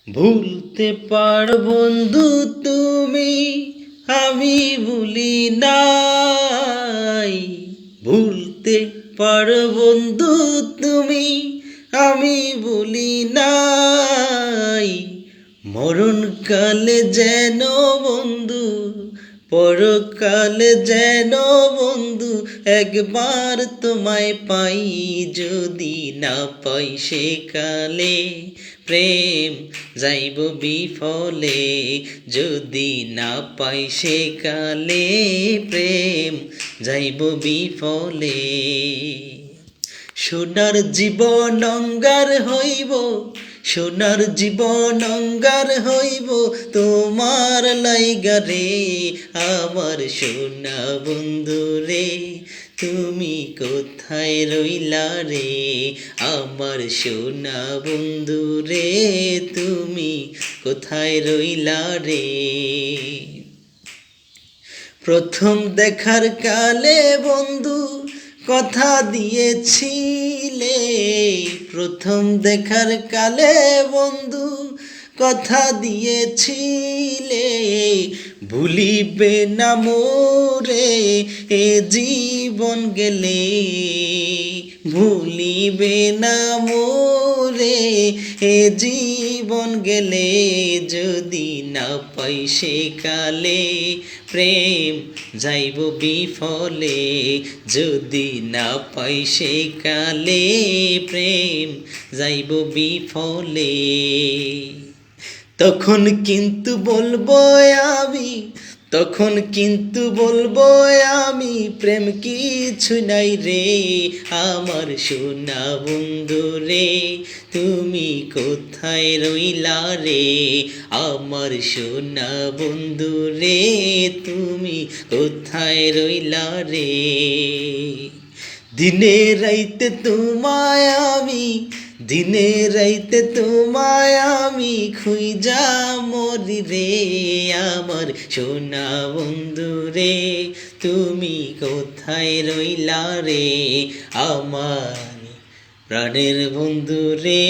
ভুলতে পারো বন্ধু তুমি, আমি ভুলি নাই। ভুলতে পারো বন্ধু তুমি, আমি ভুলি নাই। মরণকালে যেন বন্ধু, পরকালে যেন বন্ধু একবার তোমায় পাই। যদি না পাই সেকালে প্রেম যাইব বিফলে। যদি না পাই সেকালে প্রেম যাইব বিফলে। সোনার জীবন অঙ্গার হইব, সোনার জীবন অঙ্গার হইব তোমার লাইগা রে। আমার সোনা বন্ধু রে, তুমি কোথায় রইলা রে? আমার সোনা বন্ধু রে, তুমি কোথায় রইলা রে? প্রথম দেখার কালে বন্ধু কথা দিয়েছিলে, প্রথম দেখার কালে বন্ধু কথা দিয়েছিলে। ভুলিবে না মোরে এ জীবন গেলে, ভুলিবে না মোরে এ জীবন গেলে। যদি না পাই সেকালে প্রেম যাইব বিফলে। যদি না পাই সেকালে প্রেম যাইব বিফলে। তখন কিন্তু বলবো আমি, তখন কিন্তু বলবো আমি, প্রেম কিছু নাই রে। আমার সোনা বন্ধু রে, তুমি কোথায় রইলা রে? আমার সোনা বন্ধু রে, তুমি কোথায় রইলা রে? দিনে রাইতে তোমায় আমি, দিনে রাইতে তোমায় আমি খুঁজা মরি রে। আমার সোনা বন্ধু রে, তুমি কোথায় রইলা রে? আমার প্রাণের বন্ধু রে,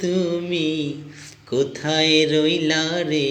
তুমি কোথায় রইলা রে?